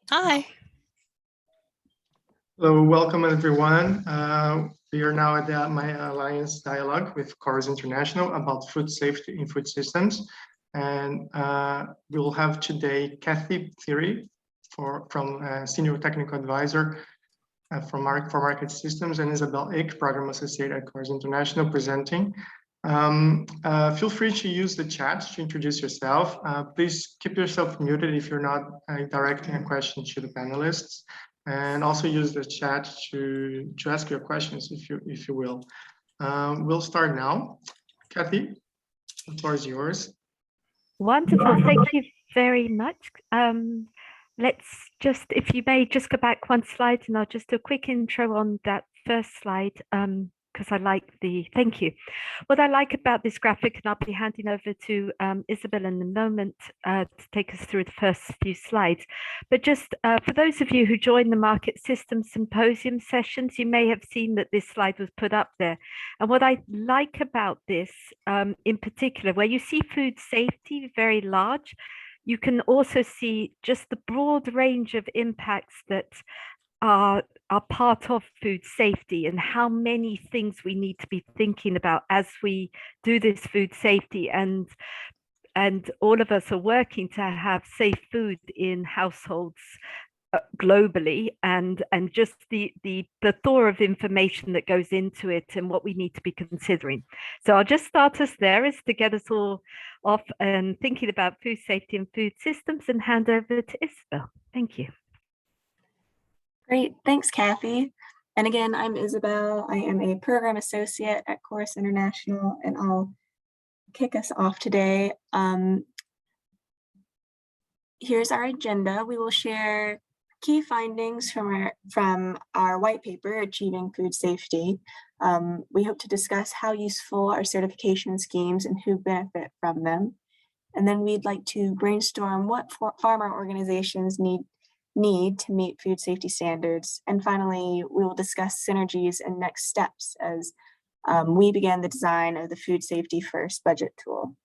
Hi. Hello, welcome everyone. We are now at the My Alliance dialogue with Corus International about food safety in food systems. And we'll have today Kathy Thierry from Senior Technical Advisor for Market Systems, and Isabel Ick, Program Associate at Corus International, presenting. Feel free to use the chat to introduce yourself. Please keep yourself muted if you're not directing a question to the panelists, and also use the chat to ask your questions if you will. We'll start now. Kathy, the floor is yours. Wonderful, thank you very much. Let's just, if you may, just go back one slide and I'll just do a quick intro on that first slide, because I like thank you. What I like about this graphic, and I'll be handing over to Isabel in a moment to take us through the first few slides, but just for those of you who joined the Market Systems Symposium sessions, you may have seen that this slide was put up there. And what I like about this in particular, where you see food safety very large, you can also see just the broad range of impacts that are part of food safety and how many things we need to be thinking about as we do this food safety, and all of us are working to have safe food in households globally, and just the plethora of information that goes into it and what we need to be considering. So I'll just start us there, is to get us all off and thinking about food safety and food systems, and hand over to Isabel. Thank you. Great, thanks, Kathy. And again, I'm Isabel. I am a program associate at Corus International, and I'll kick us off today. Here's our agenda. We will share key findings from our white paper, Achieving Food Safety. We hope to discuss how useful are certification schemes and who benefit from them. And then we'd like to brainstorm what farmer organizations need to meet food safety standards. And finally, we will discuss synergies and next steps as we began the design of the Food Safety First budget tool.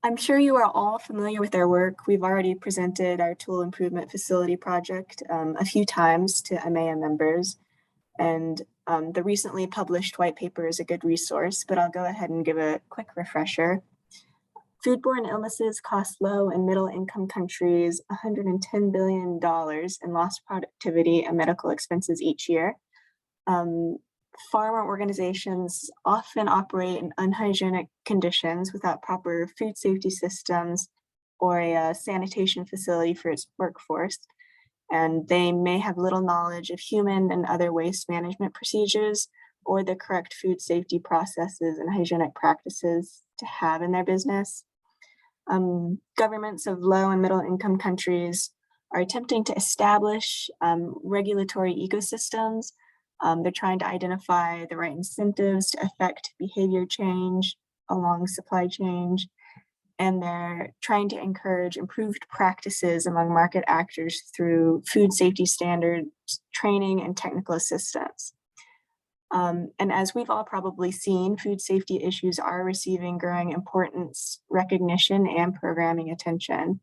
I'm sure you are all familiar with our work. We've already presented our tool improvement facility project a few times to AMEA members, and the recently published white paper is a good resource, but I'll go ahead and give a quick refresher. Foodborne illnesses cost low and middle income countries $110 billion in lost productivity and medical expenses each year. Farmer organizations often operate in unhygienic conditions without proper food safety systems or a sanitation facility for its workforce. And they may have little knowledge of human and other waste management procedures or the correct food safety processes and hygienic practices to have in their business. Governments of low and middle income countries are attempting to establish regulatory ecosystems. They're trying to identify the right incentives to affect behavior change along supply chain, and they're trying to encourage improved practices among market actors through food safety standards, training, and technical assistance. And as we've all probably seen, food safety issues are receiving growing importance, recognition, and programming attention.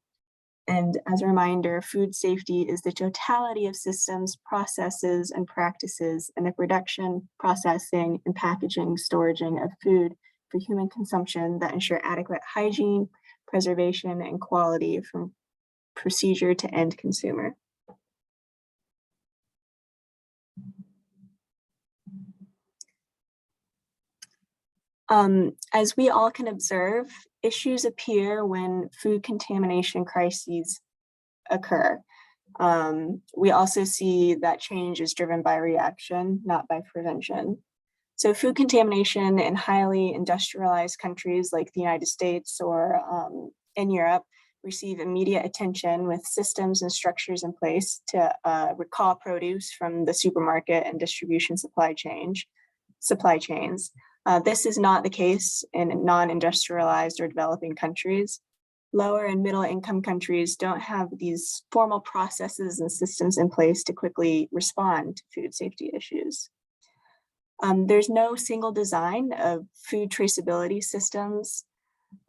And as a reminder, food safety is the totality of systems, processes, and practices in the production, processing, and packaging, storaging of food for human consumption that ensure adequate hygiene, preservation, and quality from procedure to end consumer. As we all can observe, issues appear when food contamination crises occur. We also see that change is driven by reaction, not by prevention. So food contamination in highly industrialized countries like the United States or in Europe receive immediate attention with systems and structures in place to recall produce from the supermarket and distribution supply chains. This is not the case in non-industrialized or developing countries. Lower and middle income countries don't have these formal processes and systems in place to quickly respond to food safety issues. There's no single design of food traceability systems.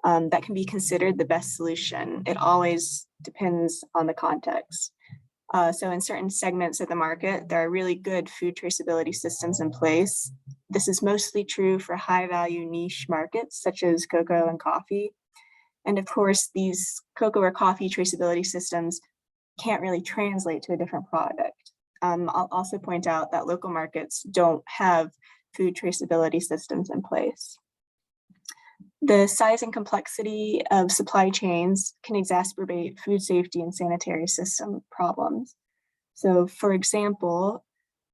that can be considered the best solution. It always depends on the context. So in certain segments of the market, there are really good food traceability systems in place. This is mostly true for high value niche markets such as cocoa and coffee. And of course, these cocoa or coffee traceability systems can't really translate to a different product. I'll also point out that local markets don't have food traceability systems in place. The size and complexity of supply chains can exacerbate food safety and sanitary system problems. So for example,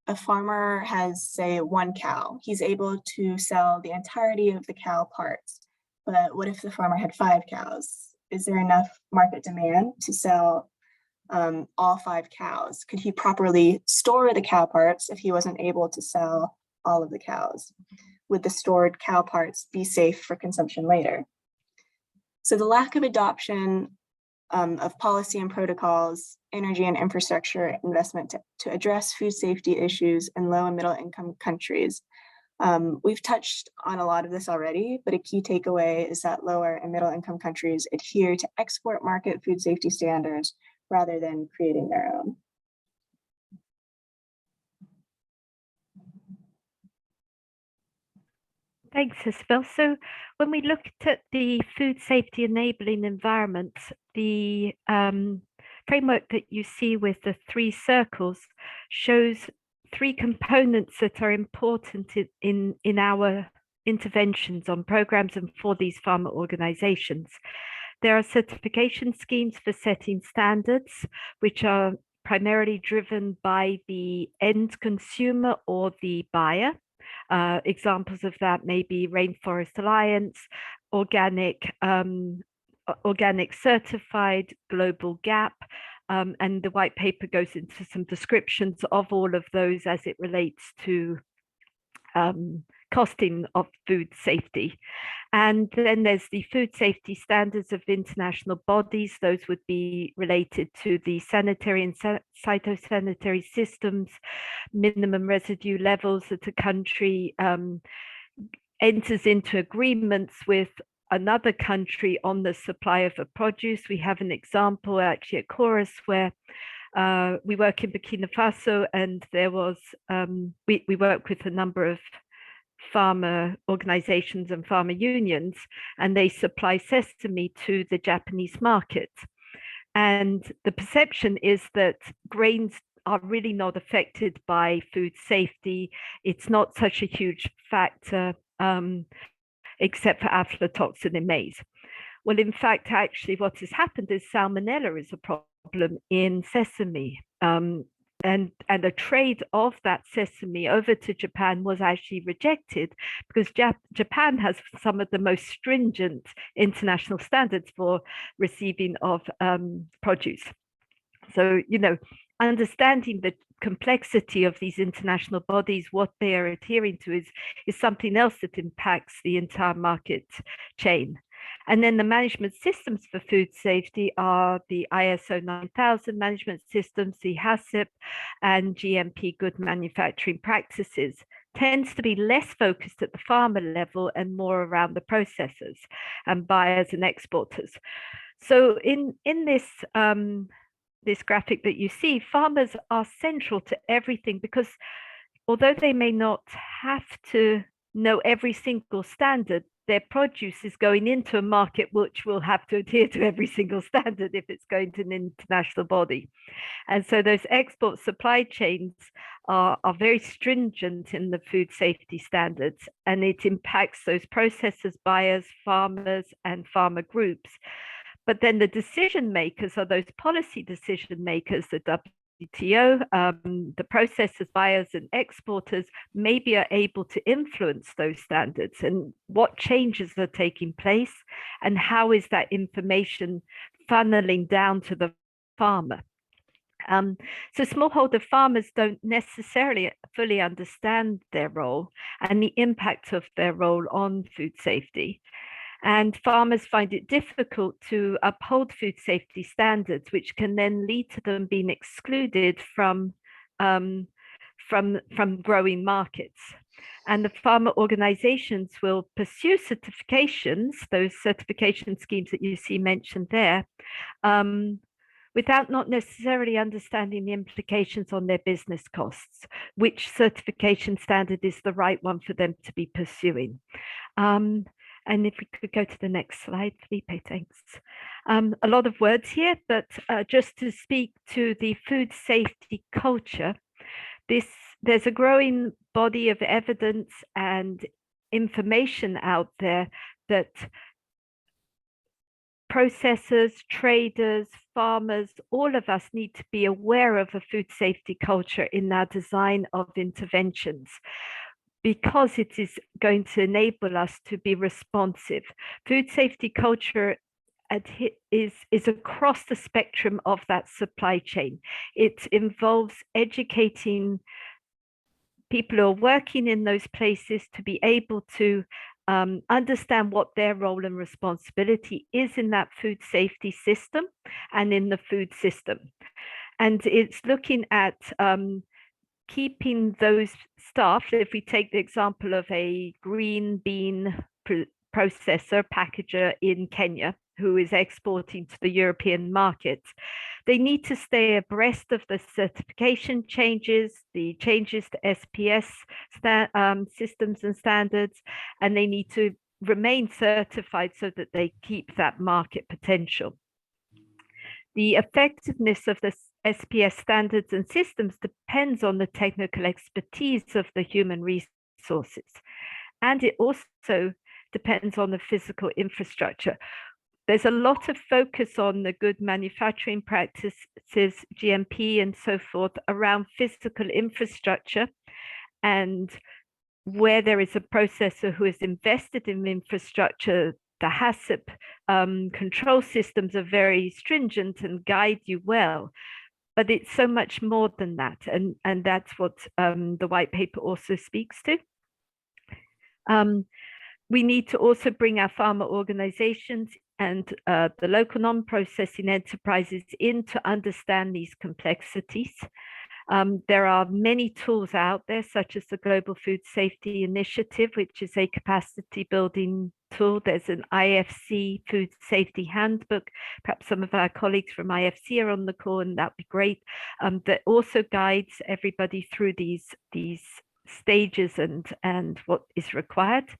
a farmer has, say, 1 cow. He's able to sell the entirety of the cow parts. But what if the farmer had 5 cows? Is there enough market demand to sell all 5 cows? Could he properly store the cow parts if he wasn't able to sell all of the cows? Would the stored cow parts be safe for consumption later? So the lack of adoption of policy and protocols, energy and infrastructure investment to address food safety issues in low and middle income countries. We've touched on a lot of this already, but a key takeaway is that lower and middle income countries adhere to export market food safety standards rather than creating their own. Thanks, Isabel. So when we looked at the food safety enabling environments, the framework that you see with the 3 circles shows 3 components that are important in our interventions on programs and for these farmer organizations. There are certification schemes for setting standards, which are primarily driven by the end consumer or the buyer. Examples of that may be Rainforest Alliance, organic certified, global gap, and the white paper goes into some descriptions of all of those as it relates to costing of food safety. And then there's the food safety standards of international bodies. Those would be related to the sanitary and phytosanitary systems, minimum residue levels that a country enters into agreements with another country on the supply of a produce. We have an example actually at Corus where we work in Burkina Faso, and there was we work with a number of farmer organizations and farmer unions, and they supply sesame to the Japanese market. And the perception is that grains are really not affected by food safety. It's not such a huge factor, except for aflatoxin in maize. Well, in fact, actually what has happened is salmonella is a problem in sesame. And a trade of that sesame over to Japan was actually rejected because Japan has some of the most stringent international standards for receiving of produce. So, you know, understanding the complexity of these international bodies, what they are adhering to is something else that impacts the entire market chain. And then the management systems for food safety are the ISO 9000 management systems, the HACCP, and GMP good manufacturing practices. Tends to be less focused at the farmer level and more around the processors and buyers and exporters. So in this this graphic that you see, farmers are central to everything because although they may not have to know every single standard, their produce is going into a market which will have to adhere to every single standard if it's going to an international body. And so those export supply chains are very stringent in the food safety standards, and it impacts those processors, buyers, farmers, and farmer groups. But then the decision makers are those policy decision makers, the WTO, the processors, buyers, and exporters maybe are able to influence those standards and what changes are taking place and how is that information funneling down to the farmer. So smallholder farmers don't necessarily fully understand their role and the impact of their role on food safety. And farmers find it difficult to uphold food safety standards, which can then lead to them being excluded from growing markets. And the farmer organizations will pursue certifications, those certification schemes that you see mentioned there, without not necessarily understanding the implications on their business costs, which certification standard is the right one for them to be pursuing. And if we could go to the next slide, Felipe, thanks. A lot of words here, but just to speak to the food safety culture, there's a growing body of evidence and information out there that processors, traders, farmers, all of us need to be aware of a food safety culture in our design of interventions, because it is going to enable us to be responsive. Food safety culture is across the spectrum of that supply chain. It involves educating people who are working in those places to be able to understand what their role and responsibility is in that food safety system and in the food system. And it's looking at keeping those staff, if we take the example of a green bean processor, packager in Kenya, who is exporting to the European market, they need to stay abreast of the certification changes, the changes to SPS systems and standards, and they need to remain certified so that they keep that market potential. The effectiveness of the SPS standards and systems depends on the technical expertise of the human resources, and it also depends on the physical infrastructure. There's a lot of focus on the good manufacturing practices, GMP and so forth, around physical infrastructure, and where there is a processor who is invested in infrastructure, the HACCP control systems are very stringent and guide you well. But it's so much more than that, and that's what the white paper also speaks to. We need to also bring our farmer organizations and the local non-processing enterprises in to understand these complexities. There are many tools out there, such as the Global Food Safety Initiative, which is a capacity building tool. There's an IFC Food Safety Handbook. Perhaps some of our colleagues from IFC are on the call, and that'd be great. That also guides everybody through these stages and what is required.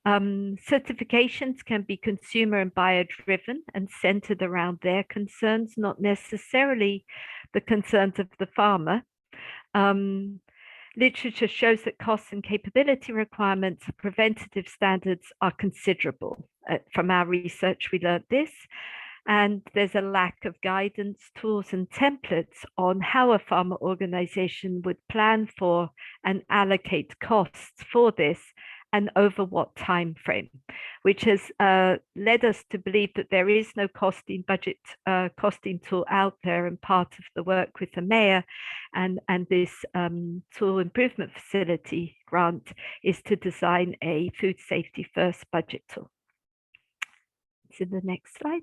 Certifications can be consumer and buyer driven and centered around their concerns, not necessarily the concerns of the farmer. Literature shows that costs and capability requirements of preventative standards are considerable. From our research, we learned this. And there's a lack of guidance, tools, and templates on how a farmer organization would plan for and allocate costs for this, and over what time frame, which has led us to believe that there is no costing tool out there. And part of the work with the mayor and this tool improvement facility grant is to design a food safety first budget tool. It's in the next slide.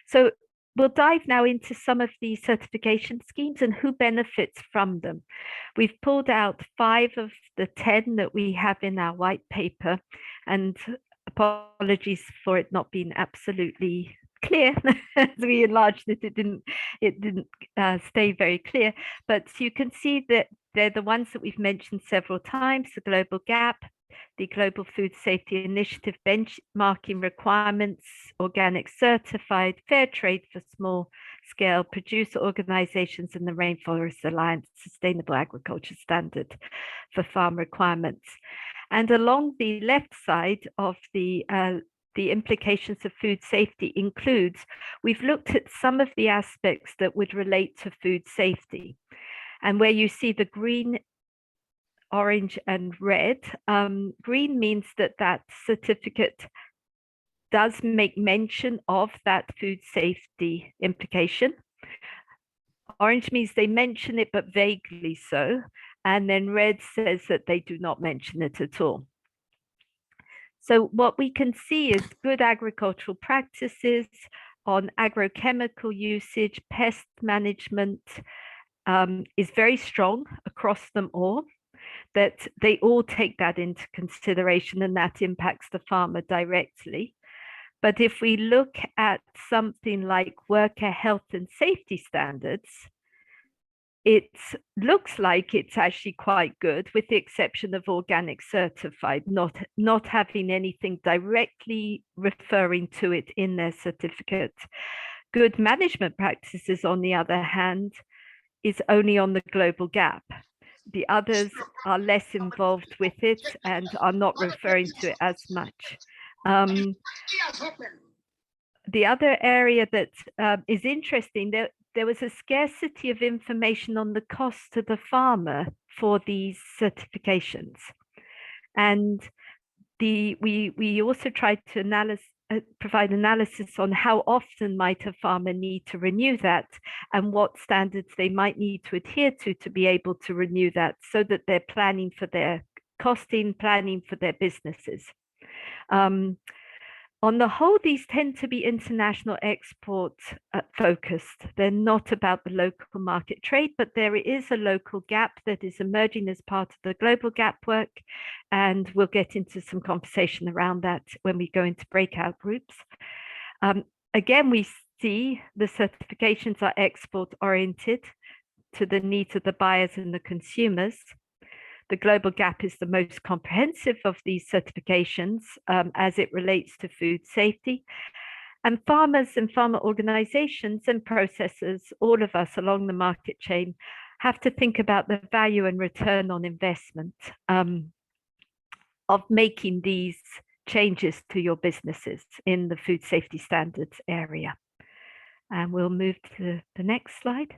So we'll dive now into some of these certification schemes and who benefits from them. We've pulled out 5 of the 10 that we have in our white paper, and apologies for it not being absolutely clear. As we enlarged it, it didn't stay very clear, but you can see that they're the ones that we've mentioned several times: the Global Gap, the Global Food Safety Initiative benchmarking requirements, organic certified, fair trade for small scale producer organizations, and the Rainforest Alliance Sustainable Agriculture Standard for farm requirements. And along the left side of the implications of food safety includes, we've looked at some of the aspects that would relate to food safety. And where you see the green, orange, and red, green means that that certificate does make mention of that food safety implication. Orange means they mention it, but vaguely so. And then red says that they do not mention it at all. So what we can see is good agricultural practices on agrochemical usage, pest management, is very strong across them all, that they all take that into consideration and that impacts the farmer directly. But if we look at something like worker health and safety standards, it looks like it's actually quite good, with the exception of organic certified, not having anything directly referring to it in their certificate. Good management practices, on the other hand, is only on the global gap. The others are less involved with it and are not referring to it as much. The other area that is interesting, there was a scarcity of information on the cost to the farmer for these certifications. And we also tried to provide analysis on how often might a farmer need to renew that and what standards they might need to adhere to be able to renew that, so that they're planning for their costing, planning for their businesses. On the whole, these tend to be international export focused. They're not about the local market trade, but there is a local gap that is emerging as part of the global gap work. And we'll get into some conversation around that when we go into breakout groups. Again, we see the certifications are export oriented to the needs of the buyers and the consumers. The global gap is the most comprehensive of these certifications as it relates to food safety. And farmers and farmer organizations and processors, all of us along the market chain, have to think about the value and return on investment of making these changes to your businesses in the food safety standards area. And we'll move to the next slide.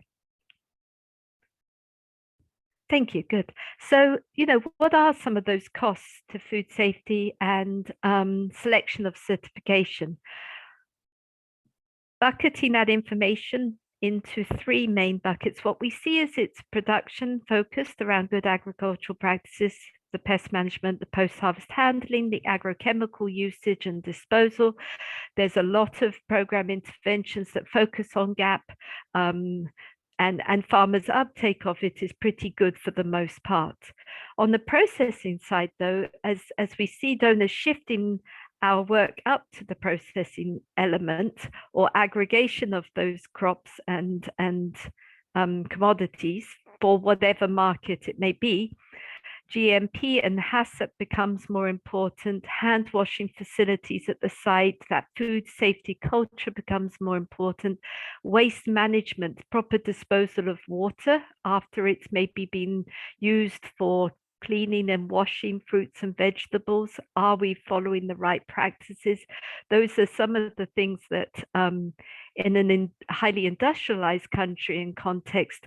Thank you. Good. So, what are some of those costs to food safety and selection of certification? Bucketing that information into three main buckets. What we see is it's production focused around good agricultural practices, the pest management, the post-harvest handling, the agrochemical usage and disposal. There's a lot of program interventions that focus on GAP. And farmers' uptake of it is pretty good for the most part. On the processing side, though, as we see donors shifting our work up to the processing element or aggregation of those crops and commodities for whatever market it may be, GMP and HACCP becomes more important, hand washing facilities at the site, that food safety culture becomes more important, waste management, proper disposal of water after it's maybe been used for cleaning and washing fruits and vegetables. Are we following the right practices? Those are some of the things that in a highly industrialized country and context,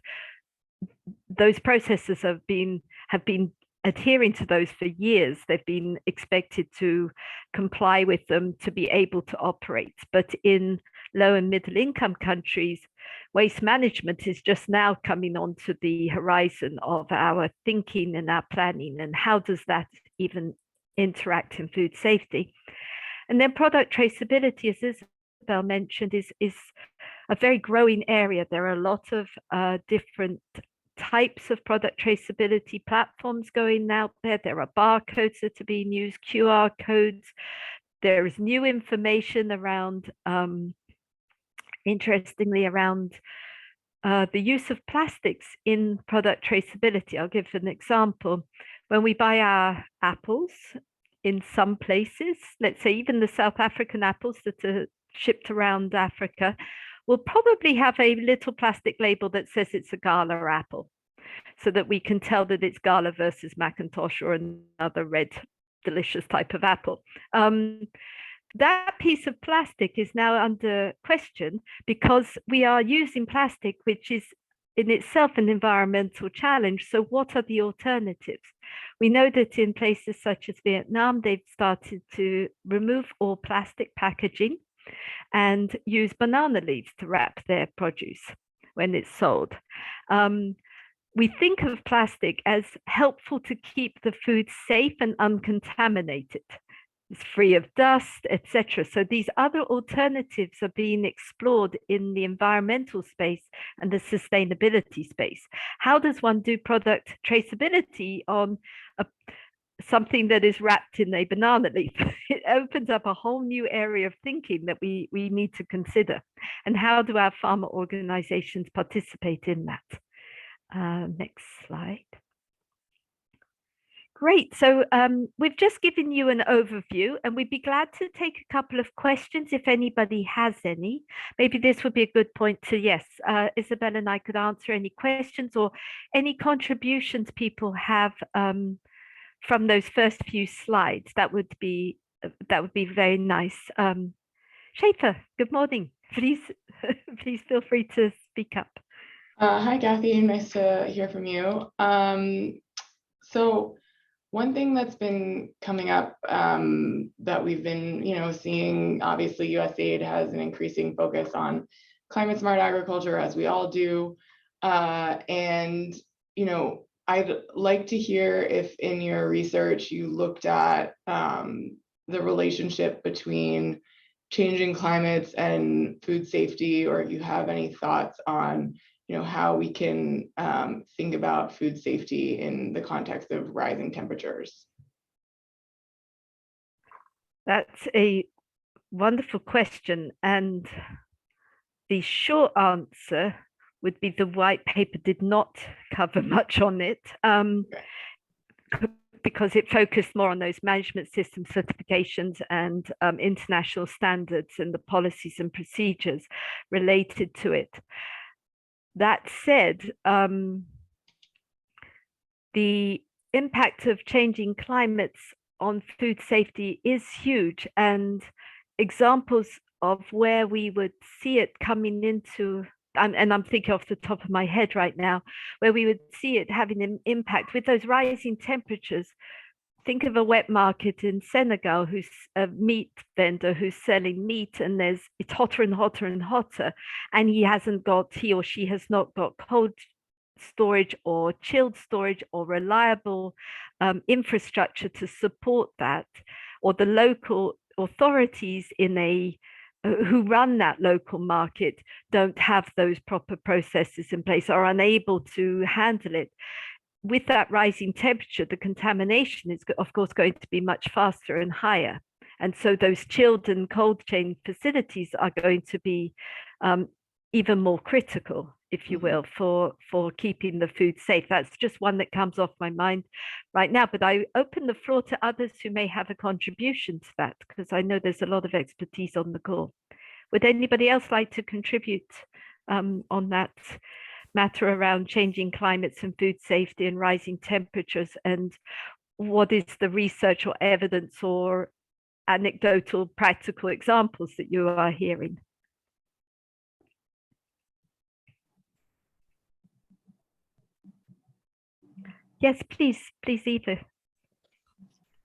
those processes have been adhering to those for years. They've been expected to comply with them to be able to operate. But in low and middle income countries, waste management is just now coming onto the horizon of our thinking and our planning. And how does that even interact in food safety? And then product traceability, as Isabel mentioned, is a very growing area. There are a lot of different types of product traceability platforms going out there. There are barcodes that are being used, QR codes. There is new information around, interestingly, around the use of plastics in product traceability. I'll give an example. When we buy our apples in some places, let's say even the South African apples that are shipped around Africa, will probably have a little plastic label that says it's a Gala apple, so that we can tell that it's Gala versus Macintosh or another red, delicious type of apple. That piece of plastic is now under question because we are using plastic, which is in itself an environmental challenge. So what are the alternatives? We know that in places such as Vietnam, they've started to remove all plastic packaging and use banana leaves to wrap their produce when it's sold. We think of plastic as helpful to keep the food safe and uncontaminated. it's free of dust, etc. So these other alternatives are being explored in the environmental space and the sustainability space. How does one do product traceability on something that is wrapped in a banana leaf? It opens up a whole new area of thinking that we need to consider. And how do our farmer organizations participate in that? Next slide. Great. So we've just given you an overview, and we'd be glad to take a couple of questions if anybody has any. Maybe this would be a good point to, yes, Isabel and I could answer any questions or any contributions people have from those first few slides. That would be very nice. Schaefer, good morning. Please, please feel free to speak up. Hi, Kathy. Nice to hear from you. So one thing that's been coming up that we've been, seeing, obviously, USAID has an increasing focus on climate smart agriculture, as we all do. And, I'd like to hear if in your research you looked at the relationship between changing climates and food safety, or if you have any thoughts on how we can think about food safety in the context of rising temperatures. That's a wonderful question. And the short answer would be the white paper did not cover much on it, because it focused more on those management system certifications and international standards and the policies and procedures related to it. That said, the impact of changing climates on food safety is huge, and examples of where we would see it coming into, and I'm thinking off the top of my head right now, where we would see it having an impact with those rising temperatures. Think of a wet market in Senegal, who's a meat vendor who's selling meat, and it's hotter and hotter and hotter, and he or she has not got cold storage or chilled storage or reliable infrastructure to support that, or the local authorities who run that local market don't have those proper processes in place, are unable to handle it. With that rising temperature, the contamination is, of course, going to be much faster and higher. And so those chilled and cold chain facilities are going to be even more critical, if you will, for keeping the food safe. That's just one that comes off my mind right now. But I open the floor to others who may have a contribution to that, because I know there's a lot of expertise on the call. Would anybody else like to contribute on that matter around changing climates and food safety and rising temperatures, and what is the research or evidence or anecdotal practical examples that you are hearing? Yes, please, Eva.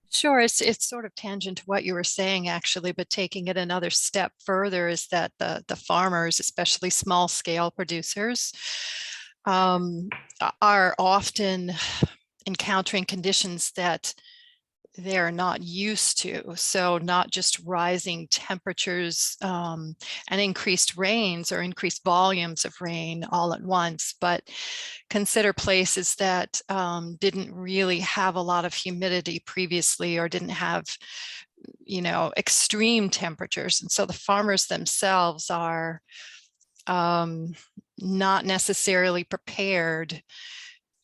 Sure, it's sort of tangent to what you were saying, actually, but taking it another step further is that the farmers, especially small scale producers, are often encountering conditions that they're not used to. So not just rising temperatures and increased rains or increased volumes of rain all at once, but consider places that didn't really have a lot of humidity previously, or didn't have, extreme temperatures. And so the farmers themselves are not necessarily prepared.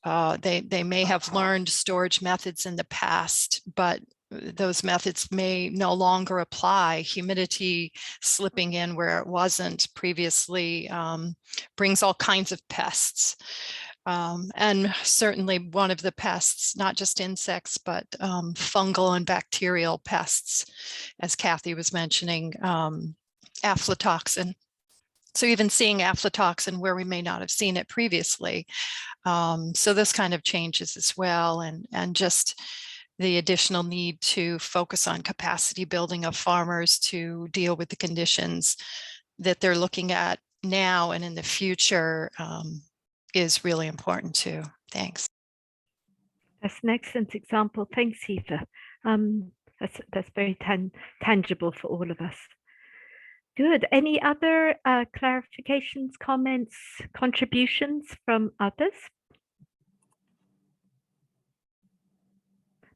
They may have learned storage methods in the past, but those methods may no longer apply. Humidity slipping in where it wasn't previously brings all kinds of pests. And certainly one of the pests, not just insects, but fungal and bacterial pests, as Kathy was mentioning, aflatoxin. So even seeing aflatoxin where we may not have seen it previously. So this kind of changes as well, and just the additional need to focus on capacity building of farmers to deal with the conditions that they're looking at now and in the future is really important too. Thanks. That's an excellent example. Thanks, Eva. That's very tangible for all of us. Good. Any other clarifications, comments, contributions from others?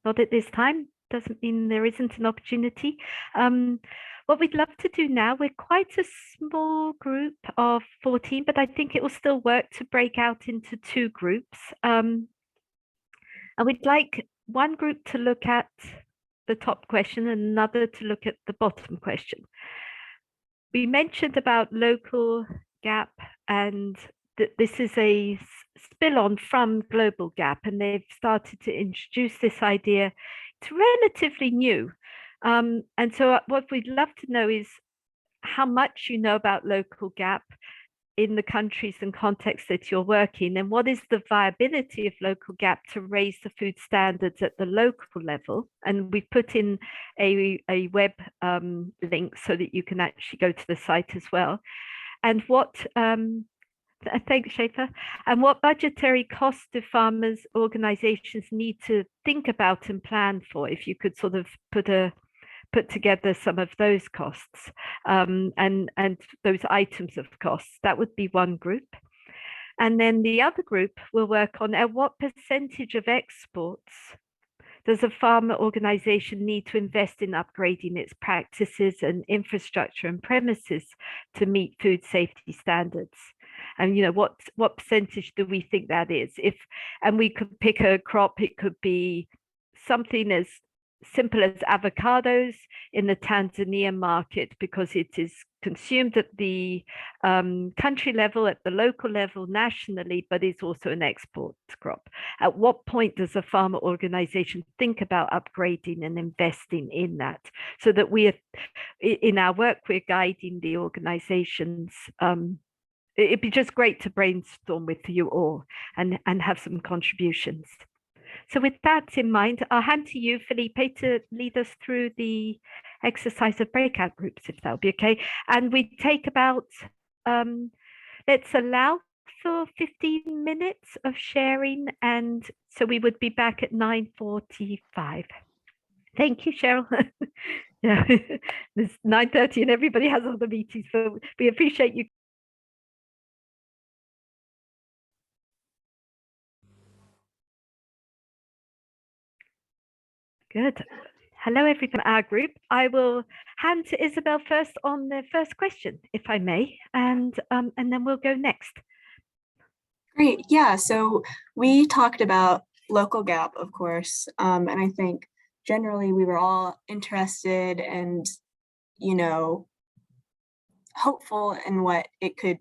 Not at this time. Doesn't mean there isn't an opportunity. What we'd love to do now, we're quite a small group of 14, but I think it will still work to break out into 2 groups. And we'd like one group to look at the top question and another to look at the bottom question. We mentioned about local gap, and this is a spill on from global gap, and they've started to introduce this idea. It's relatively new. And so what we'd love to know is how much you know about local gap in the countries and contexts that you're working, and what is the viability of local gap to raise the food standards at the local level. And we've put in a web link so that you can actually go to the site as well. And what thanks, Schaefer. And what budgetary costs do farmers organizations need to think about and plan for? If you could sort of put together some of those costs and those items of costs, that would be one group. And then the other group will work on at what percentage of exports does a farmer organization need to invest in upgrading its practices and infrastructure and premises to meet food safety standards? And what percentage do we think that is? And we could pick a crop. It could be something as simple as avocados in the Tanzania market, because it is consumed at the country level, at the local level, nationally, but it's also an export crop. At what point does a farmer organization think about upgrading and investing in that, so that we are, in our work, we're guiding the organizations. It'd be just great to brainstorm with you all and have some contributions. So with that in mind, I'll hand to you, Felipe, to lead us through the exercise of breakout groups, if that'll be okay. And we take about, let's allow for 15 minutes of sharing. And so we would be back at 9:45. Thank you, Cheryl. Yeah, it's 9:30 and everybody has other meetings, so we appreciate you. Good. Hello, everyone from our group. I will hand to Isabel first on the first question, if I may, and then we'll go next. Great. Yeah. So we talked about local gap, of course, and I think generally we were all interested and, hopeful in what it could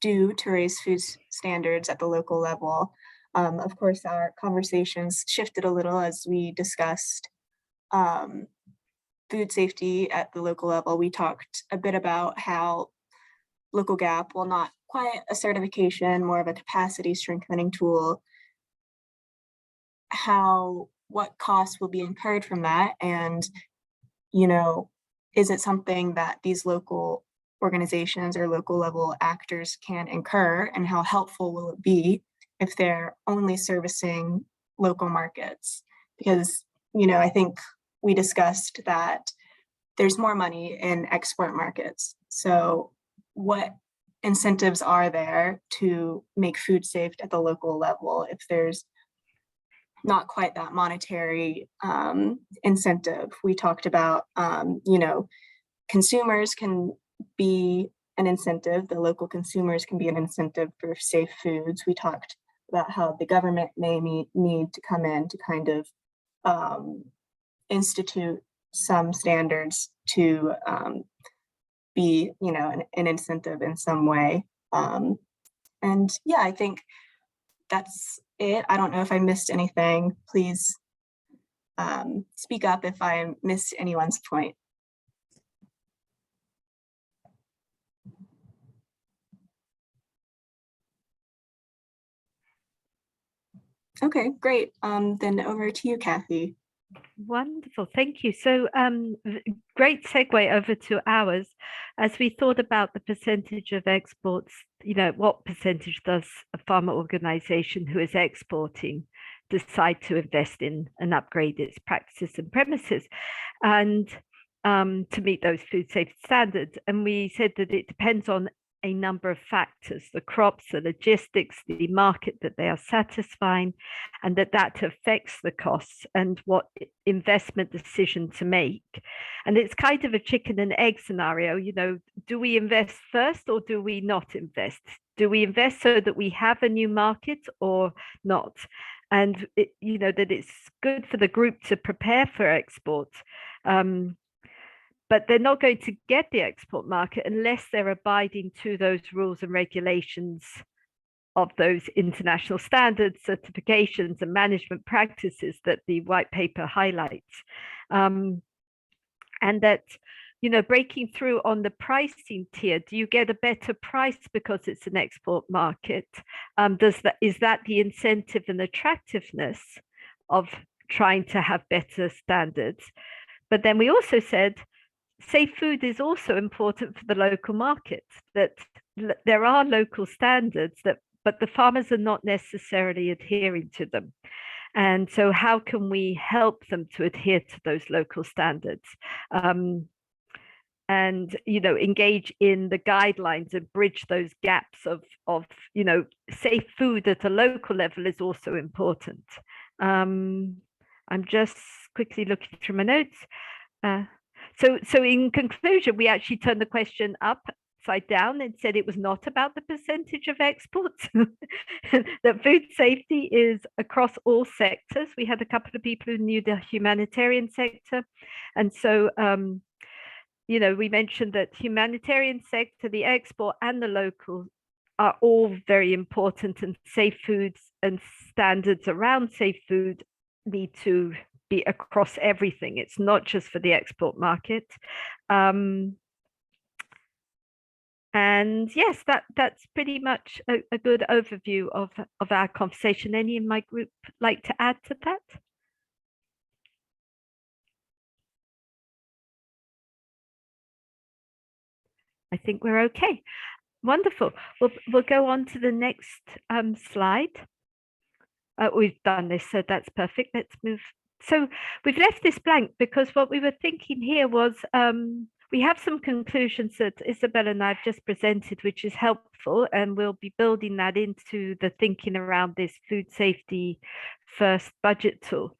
do to raise food standards at the local level. Of course, our conversations shifted a little as we discussed food safety at the local level. We talked a bit about how local gap, well, not quite a certification, more of a capacity strengthening tool, what costs will be incurred from that, and is it something that these local organizations or local level actors can incur, and how helpful will it be if they're only servicing local markets? Because I think we discussed that there's more money in export markets. So what incentives are there to make food safe at the local level if there's not quite that monetary incentive? We talked about, consumers can be an incentive. The local consumers can be an incentive for safe foods. We talked about how the government may need to come in to kind of institute some standards to be, an incentive in some way. And yeah, I think that's it. I don't know if I missed anything. Please speak up if I missed anyone's point. Okay, great. Then over to you, Kathy. Wonderful, thank you. So great segue over to ours. As we thought about the percentage of exports, what percentage does a farmer organization who is exporting decide to invest in and upgrade its practices and premises, and to meet those food safety standards. And we said that it depends on a number of factors: the crops, the logistics, the market that they are satisfying, and that affects the costs and what investment decision to make. And it's kind of a chicken and egg scenario. You know, do we invest first or do we not invest? Do we invest so that we have a new market or not? And you know, that it's good for the group to prepare for export. But they're not going to get the export market unless they're abiding to those rules and regulations of those international standards, certifications, and management practices that the white paper highlights. And that, you know, breaking through on the pricing tier, do you get a better price because it's an export market? Is that the incentive and attractiveness of trying to have better standards? But then we also said, safe food is also important for the local market, that there are local standards but the farmers are not necessarily adhering to them. And so how can we help them to adhere to those local standards? And, you know, engage in the guidelines and bridge those gaps of you know, safe food at a local level is also important. I'm just quickly looking through my notes. So in conclusion, we actually turned the question upside down and said it was not about the percentage of exports, that food safety is across all sectors. We had a couple of people who knew the humanitarian sector. And so, you know, we mentioned that humanitarian sector, the export and the local are all very important, and safe foods and standards around safe food need to be across everything. It's not just for the export market. And yes, that's pretty much a good overview of our conversation. Any in my group like to add to that? I think we're okay. Wonderful. We'll go on to the next slide. We've done this, so that's perfect. Let's move. So we've left this blank because what we were thinking here was we have some conclusions that Isabel and I have just presented, which is helpful, and we'll be building that into the thinking around this food safety first budget tool.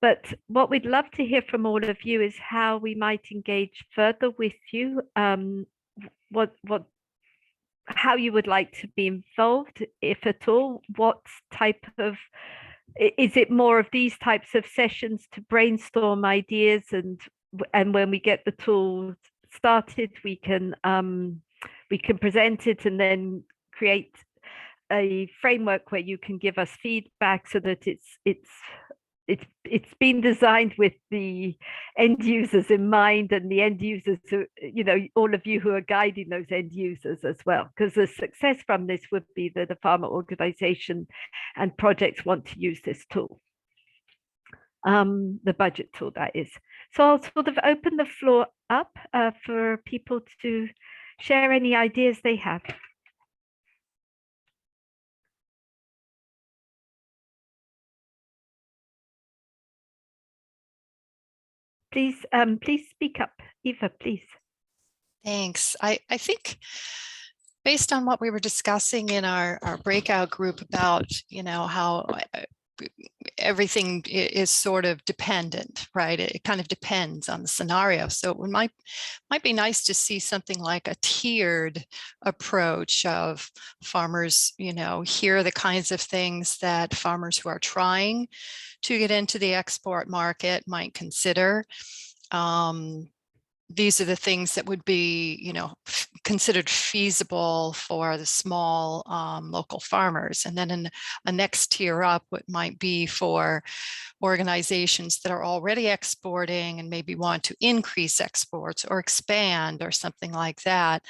But what we'd love to hear from all of you is how we might engage further with you, how you would like to be involved, if at all. What type of, is it more of these types of sessions to brainstorm ideas, and when we get the tool started, we can present it and then create a framework where you can give us feedback so that it's been designed with the end users in mind, and the end users who, you know, all of you who are guiding those end users as well, because the success from this would be that the farmer organization and projects want to use this tool, the budget tool, that is. So I'll sort of open the floor up for people to share any ideas they have. Please speak up, Eva, please. Thanks. I think based on what we were discussing in our breakout group about, you know, how everything is sort of dependent, right? It kind of depends on the scenario. So it might be nice to see something like a tiered approach of farmers, you know, here are the kinds of things that farmers who are trying to get into the export market might consider. These are the things that would be, you know, considered feasible for the small local farmers. And then in a next tier up, what might be for organizations that are already exporting and maybe want to increase exports or expand or something like that.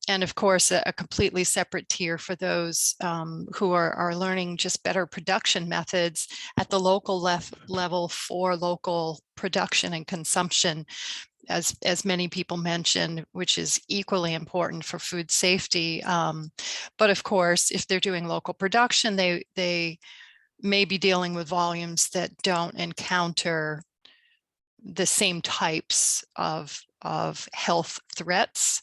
And of course, a completely separate tier for those who are learning just better production methods at the local level for local production and consumption, as many people mentioned, which is equally important for food safety. But of course, if they're doing local production, they may be dealing with volumes that don't encounter the same types of health threats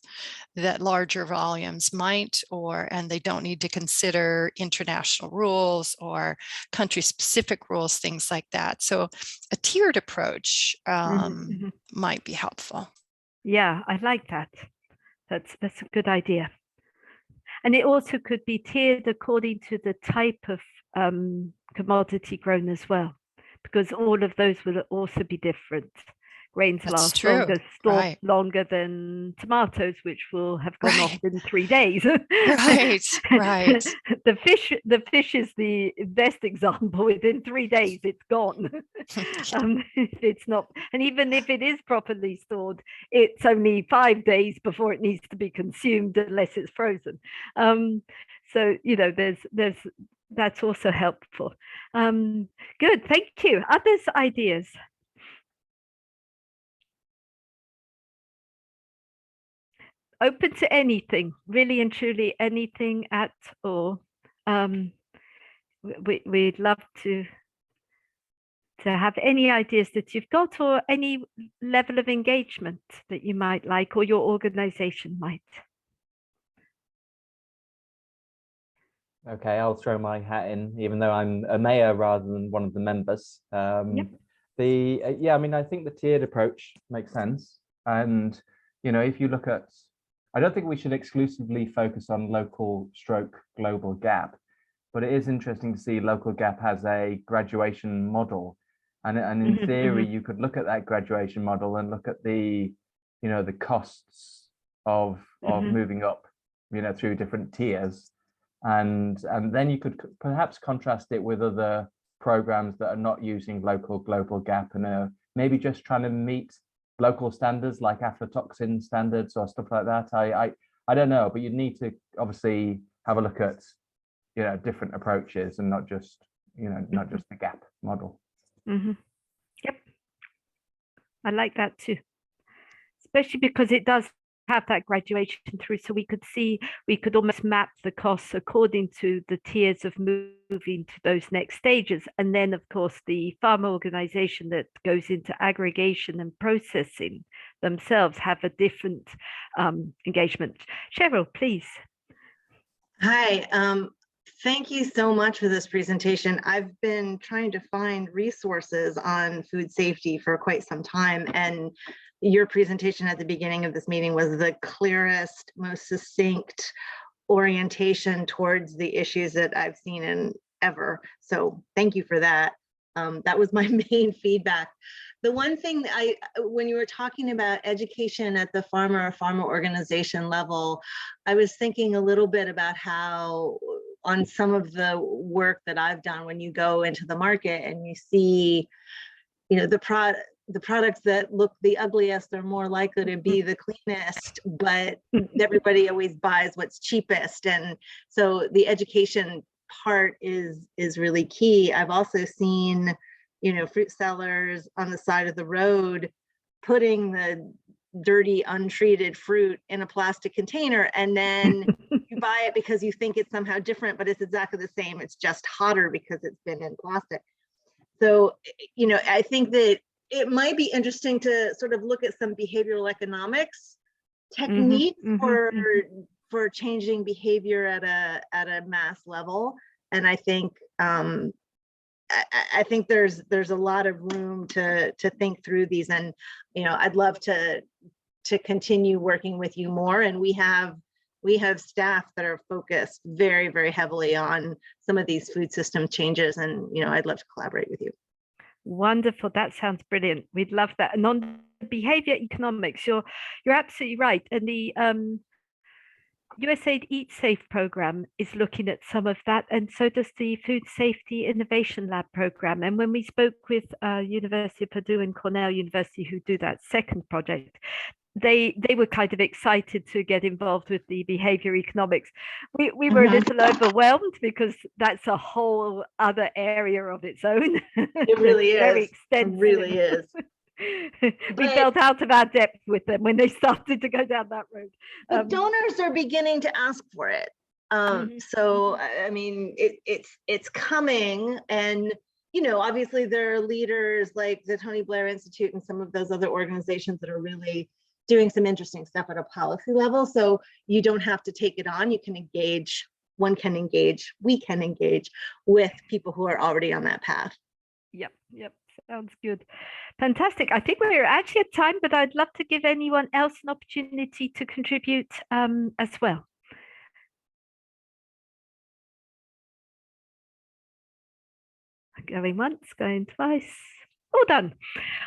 that larger volumes might, and they don't need to consider international rules or country-specific rules, things like that. So a tiered approach might be helpful. Yeah, I like that. That's a good idea. And it also could be tiered according to the type of commodity grown as well, because all of those will also be different. Grains That's last true. longer, store Right. longer than tomatoes, which will have gone off Right. in 3 days. Right, right. The fish is the best example. Within 3 days, it's gone. It's not, and even if it is properly stored, it's only 5 days before it needs to be consumed, unless it's frozen. So there's that's also helpful. Good, thank you. Others ideas? Open to anything, really and truly anything at all. We'd love to have any ideas that you've got, or any level of engagement that you might like, or your organization might. Okay, I'll throw my hat in, even though I'm a mayor rather than one of the members. I mean, I think the tiered approach makes sense. And, if you look at, I don't think we should exclusively focus on local stroke global gap, but it is interesting to see local gap has a graduation model. And in theory, you could look at that graduation model and look at the costs of moving up, through different tiers. And then you could perhaps contrast it with other programs that are not using local global gap and are maybe just trying to meet local standards like aflatoxin standards or stuff like that. I don't know, but you'd need to obviously have a look at different approaches and not just the gap model. Yep, I like that too, especially because it does have that graduation through, so we could almost map the costs according to the tiers of moving to those next stages. And then of course the farmer organization that goes into aggregation and processing themselves have a different engagement. Cheryl, please. Hi, thank you so much for this presentation. I've been trying to find resources on food safety for quite some time, and your presentation at the beginning of this meeting was the clearest, most succinct orientation towards the issues that I've seen in ever. So thank you for that. That was my main feedback. The one thing that when you were talking about education at the farmer organization level, I was thinking a little bit about how on some of the work that I've done, when you go into the market and you see, the products that look the ugliest are more likely to be the cleanest, but everybody always buys what's cheapest. And so the education part is really key. I've also seen, fruit sellers on the side of the road putting the dirty, untreated fruit in a plastic container, and then you buy it because you think it's somehow different, but it's exactly the same. It's just hotter because it's been in plastic. So, I think that it might be interesting to sort of look at some behavioral economics techniques for changing behavior at a mass level. And I think I think there's a lot of room to think through these, and I'd love to continue working with you more. And we have staff that are focused very, very heavily on some of these food system changes, and I'd love to collaborate with you. Wonderful. That sounds brilliant. We'd love that. And on behavior economics, you're absolutely right. And the USAID Eat Safe program is looking at some of that, and so does the Food Safety Innovation Lab program. And when we spoke with University of Purdue and Cornell University, who do that second project, they were kind of excited to get involved with the behavior economics. We were a little overwhelmed because that's a whole other area of its own. It really is. Very extensive. It really is. We felt out of our depth with them when they started to go down that road. But donors are beginning to ask for it. So, I mean, it's coming, and, you know, obviously there are leaders like the Tony Blair Institute and some of those other organizations that are really doing some interesting stuff at a policy level. So you don't have to take it on. You can engage, we can engage with people who are already on that path. Yep. Sounds good. Fantastic. I think we're actually at time, but I'd love to give anyone else an opportunity to contribute as well. Going once, going twice. All done.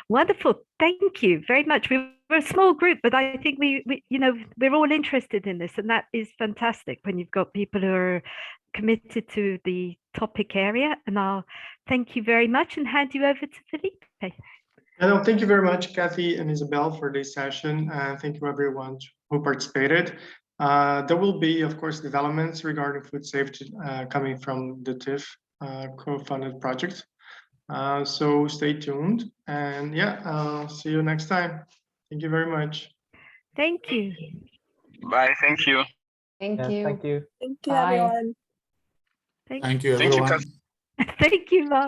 Wonderful. Thank you very much. We're a small group, but I think we you know, we're all interested in this, and that is fantastic when you've got people who are committed to the topic area. And I'll thank you very much and hand you over to Felipe. Thank you very much, Kathy and Isabel, for this session. And thank you everyone who participated. There will be, of course, developments regarding food safety coming from the TIFF co-funded project. So stay tuned, and yeah, see you next time. Thank you very much. Thank you. Bye. Thank you. Thank you. Thank you. Thank you, Bye. everyone. Thank Thank you, Thank you, everyone. Thank you, Mark.